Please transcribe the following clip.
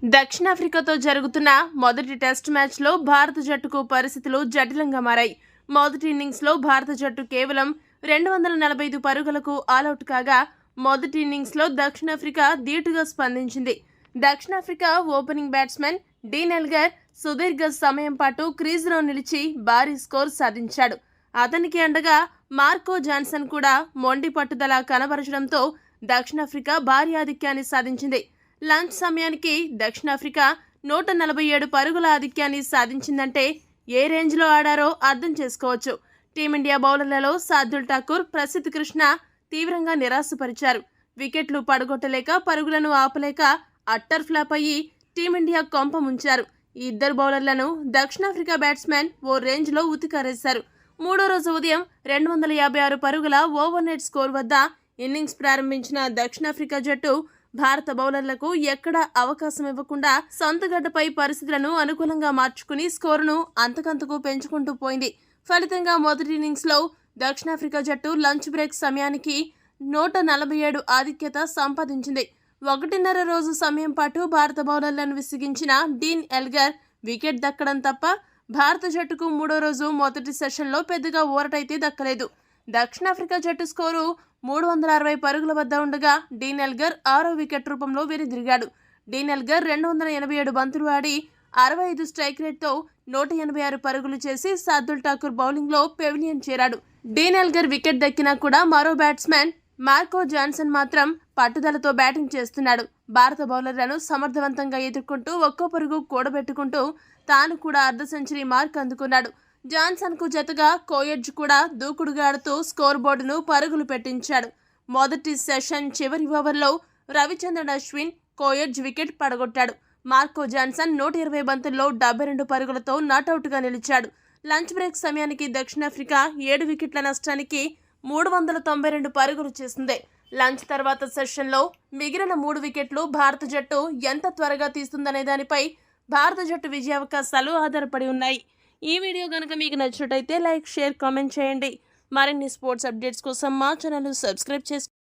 దక్షిణాఫ్రికాతో జరుగుతున్న మొదటి టెస్ట్ మ్యాచ్లో భారత జట్టుకు పరిస్థితులు జటిలంగా మారాయి. మొదటి ఇన్నింగ్స్లో భారత జట్టు కేవలం 245 పరుగులకు ఆలౌట్ కాగా మొదటి ఇన్నింగ్స్లో దక్షిణాఫ్రికా ధీటుగా స్పందించింది. దక్షిణాఫ్రికా ఓపెనింగ్ బ్యాట్స్మెన్ డీన్ ఎల్గర్ సుదీర్ఘ సమయం పాటు క్రీజులో నిలిచి భారీ స్కోర్ సాధించాడు. అతనికి అండగా మార్కో జాన్సన్ కూడా మొండి పట్టుదల కనబరచడంతో దక్షిణాఫ్రికా భారీ ఆధిక్యాన్ని సాధించింది. లంచ్ సమయానికి దక్షిణాఫ్రికా 147 పరుగుల ఆధిక్యాన్ని సాధించిందంటే ఏ రేంజ్లో ఆడారో అర్థం చేసుకోవచ్చు. టీమిండియా బౌలర్లలో శార్దుల్ ఠాకూర్, ప్రసిద్ధ్ కృష్ణ తీవ్రంగా నిరాశపరిచారు. వికెట్లు పడగొట్టలేక, పరుగులను ఆపలేక అట్టర్ ఫ్లాప్ అయ్యి టీమిండియా కొంప ముంచారు. ఈ ఇద్దరు బౌలర్లను దక్షిణాఫ్రికా బ్యాట్స్మెన్ ఓ రేంజ్లో ఉతికారేశారు. మూడో రోజు ఉదయం 256 పరుగుల ఓవర్నెట్ స్కోర్ వద్ద ఇన్నింగ్స్ ప్రారంభించిన దక్షిణాఫ్రికా జట్టు భారత బౌలర్లకు ఎక్కడా అవకాశం ఇవ్వకుండా సొంత గడ్డపై పరిస్థితులను అనుకూలంగా మార్చుకుని స్కోరును అంతకంతకు పెంచుకుంటూ పోయింది. ఫలితంగా మొదటి ఇన్నింగ్స్లో దక్షిణాఫ్రికా జట్టు లంచ్ బ్రేక్ సమయానికి 147 ఆధిక్యత సంపాదించింది. 1.5 రోజు సమయం పాటు భారత బౌలర్లను విసిగించిన డీన్ ఎల్గర్ వికెట్ దక్కడం తప్ప భారత జట్టుకు మూడో రోజు మొదటి సెషన్లో పెద్దగా ఊరటైతే దక్కలేదు. దక్షిణాఫ్రికా జట్టు స్కోరు 360 పరుగుల వద్ద ఉండగా డీన్ ఎల్గర్ 6వ వికెట్ రూపంలో వెనుదిరిగాడు. డీన్ ఎల్గర్ 287 బంతులు ఆడి 65 స్ట్రైక్ రేట్తో 186 పరుగులు చేసి శార్దుల్ ఠాకూర్ బౌలింగ్లో పెవిలియన్ చేరాడు. డీన్ ఎల్గర్ వికెట్ దక్కినా కూడా మరో బ్యాట్స్మెన్ మార్కో జాన్సన్ మాత్రం పట్టుదలతో బ్యాటింగ్ చేస్తున్నాడు. భారత బౌలర్లను సమర్థవంతంగా ఎదుర్కొంటూ ఒక్కో పరుగు కూడబెట్టుకుంటూ తాను కూడా అర్ధ సెంచరీ మార్క్ అందుకున్నాడు. జాన్సన్కు జతగా కోయెడ్జ్ కూడా దూకుడుగా ఆడుతూ స్కోర్ బోర్డును పరుగులు పెట్టించాడు. మొదటి సెషన్ చివరి ఓవర్లో రవిచంద్రన్ అశ్విన్ కోయెడ్జ్ వికెట్ పడగొట్టాడు. మార్కో జాన్సన్ 120 బంతుల్లో 72 పరుగులతో నాటౌట్గా నిలిచాడు. లంచ్ బ్రేక్ సమయానికి దక్షిణాఫ్రికా 7 వికెట్ల నష్టానికి 392 పరుగులు చేసింది. లంచ్ తర్వాత సెషన్లో మిగిలిన 3 వికెట్లు భారత జట్టు ఎంత త్వరగా తీస్తుందనే దానిపై భారత జట్టు విజయావకాశాలు ఆధారపడి ఉన్నాయి. ఈ వీడియో కనుక మీకు నచ్చినట్టయితే లైక్, షేర్, కామెంట్ చేయండి. మరిన్ని స్పోర్ట్స్ అప్డేట్స్ కోసం మా ఛానల్ సబ్స్క్రైబ్ చేసుకోండి.